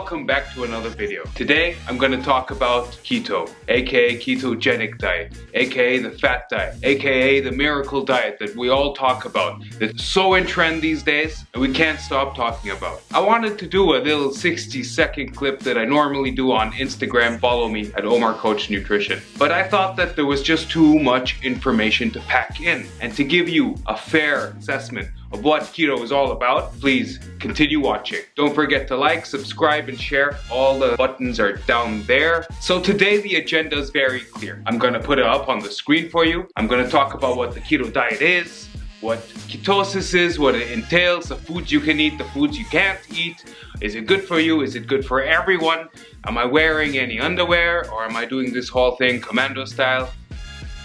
welcome back to another video. Today I'm going to talk about keto, aka ketogenic diet, aka the fat diet, aka the miracle diet that we all talk about, that's so in trend these days and we can't stop talking about. I wanted to do a little 60-second clip that I normally do on Instagram. Follow me at Omar Coach Nutrition. But I thought that there was just too much information to pack in, and to give you a fair assessment of what keto is all about, please continue watching. Don't forget to like, subscribe, and share. All the buttons are down there. So today the agenda is very clear. I'm gonna put it up on the screen for you. I'm gonna talk about what the keto diet is, what ketosis is, what it entails, the foods you can eat, the foods you can't eat. Is it good for you? Is it good for everyone? Am I wearing any underwear, or am I doing this whole thing commando style?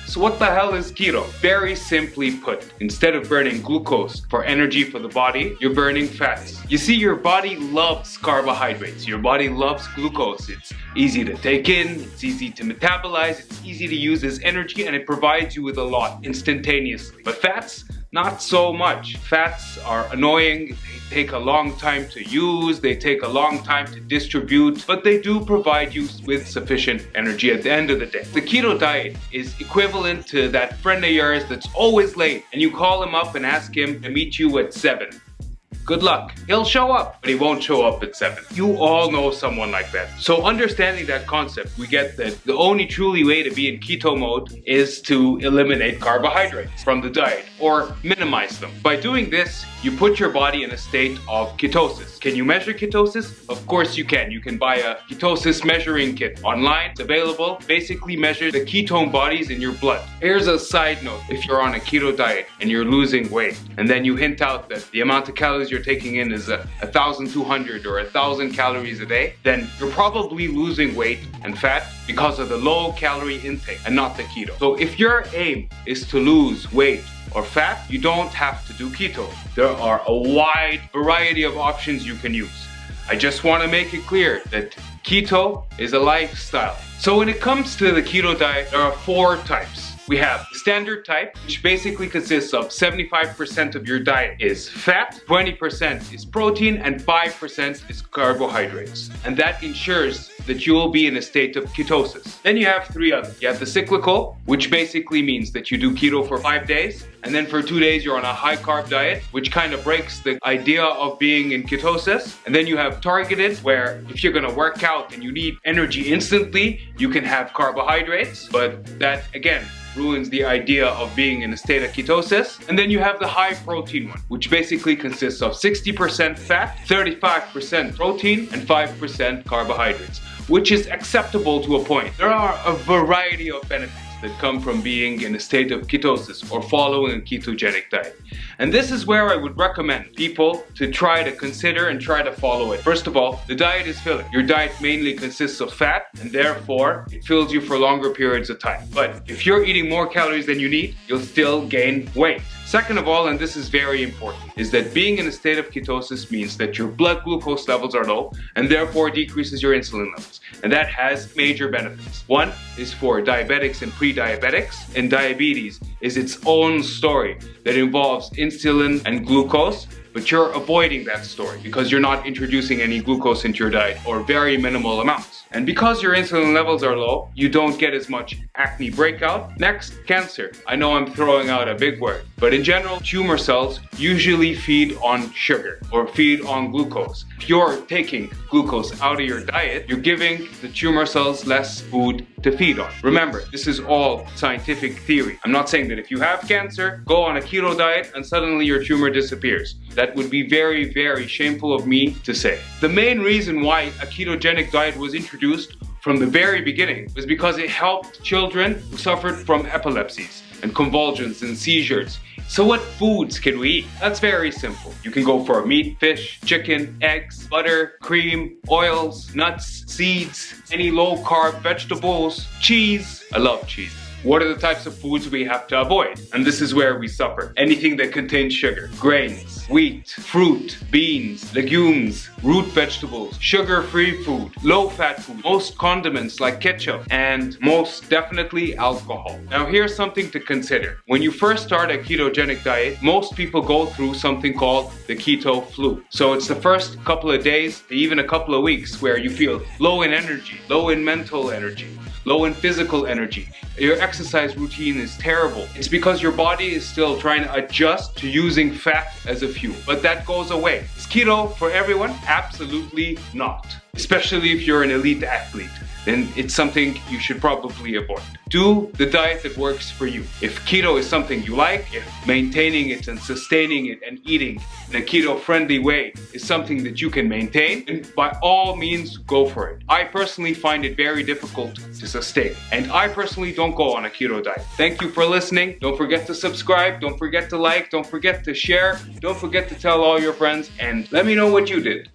So what the hell is keto? Very simply put, instead of burning glucose for energy for the body, you're burning fats. You see, your body loves carbohydrates. Your body loves glucose. It's easy to take in, it's easy to metabolize, it's easy to use as energy, and it provides you with a lot instantaneously. But fats, not so much. Fats are annoying, they take a long time to use, they take a long time to distribute, but they do provide you with sufficient energy at the end of the day. The keto diet is equivalent to that friend of yours that's always late, and you call him up and ask him to meet you at 7. Good luck. He'll show up, but he won't show up at 7. You all know someone like that. So understanding that concept, we get that the only truly way to be in keto mode is to eliminate carbohydrates from the diet or minimize them. By doing this, you put your body in a state of ketosis. Can you measure ketosis? Of course you can. You can buy a ketosis measuring kit online. It's available. Basically measures the ketone bodies in your blood. Here's a side note. If you're on a keto diet and you're losing weight, and then you hint out that the amount of calories you're taking in is 1,200 or 1,000 calories a day, then you're probably losing weight and fat because of the low calorie intake and not the keto. So if your aim is to lose weight or fat, you don't have to do keto. There are a wide variety of options you can use. I just want to make it clear that keto is a lifestyle. So when it comes to the keto diet, there are 4 types. We have the standard type, which basically consists of 75% of your diet is fat, 20% is protein, and 5% is carbohydrates. And that ensures that you will be in a state of ketosis. Then you have 3 others. You have the cyclical, which basically means that you do keto for 5 days, and then for 2 days you're on a high carb diet, which kind of breaks the idea of being in ketosis. And then you have targeted, where if you're gonna work out and you need energy instantly, you can have carbohydrates, but that again ruins the idea of being in a state of ketosis. And then you have the high protein one, which basically consists of 60% fat, 35% protein, and 5% carbohydrates, which is acceptable to a point. There are a variety of benefits that come from being in a state of ketosis or following a ketogenic diet. And this is where I would recommend people to try to consider and try to follow it. First of all, the diet is filling. Your diet mainly consists of fat, and therefore it fills you for longer periods of time. But if you're eating more calories than you need, you'll still gain weight. Second of all, and this is very important, is that being in a state of ketosis means that your blood glucose levels are low and therefore decreases your insulin levels. And that has major benefits. One is for diabetics and pre-diabetics, and diabetes is its own story that involves insulin and glucose, but you're avoiding that story because you're not introducing any glucose into your diet, or very minimal amounts. And because your insulin levels are low, you don't get as much acne breakout. Next, cancer. I know I'm throwing out a big word, but in general, tumor cells usually feed on sugar or feed on glucose. If you're taking glucose out of your diet, you're giving the tumor cells less food to feed on. Remember, this is all scientific theory. I'm not saying that if you have cancer, go on a keto diet and suddenly your tumor disappears. That would be very, very shameful of me to say. The main reason why a ketogenic diet was introduced from the very beginning was because it helped children who suffered from epilepsies and convulsions and seizures. So what foods can we eat? That's very simple. You can go for meat, fish, chicken, eggs, butter, cream, oils, nuts, seeds, any low carb vegetables, cheese. I love cheese. What are the types of foods we have to avoid? And this is where we suffer. Anything that contains sugar, grains, wheat, fruit, beans, legumes, root vegetables, sugar-free food, low-fat food, most condiments like ketchup, and most definitely alcohol. Now here's something to consider. When you first start a ketogenic diet, most people go through something called the keto flu. So it's the first couple of days, even a couple of weeks, where you feel low in energy, low in mental energy, low in physical energy. Your exercise routine is terrible. It's because your body is still trying to adjust to using fat as a fuel. But that goes away. Is keto for everyone? Absolutely not. Especially if you're an elite athlete, then it's something you should probably avoid. Do the diet that works for you. If keto is something you like, if maintaining it and sustaining it and eating in a keto-friendly way is something that you can maintain, then by all means go for it. I personally find it very difficult to sustain, and I personally don't go on a keto diet. Thank you for listening. Don't forget to subscribe, don't forget to like, don't forget to share, don't forget to tell all your friends, and let me know what you did.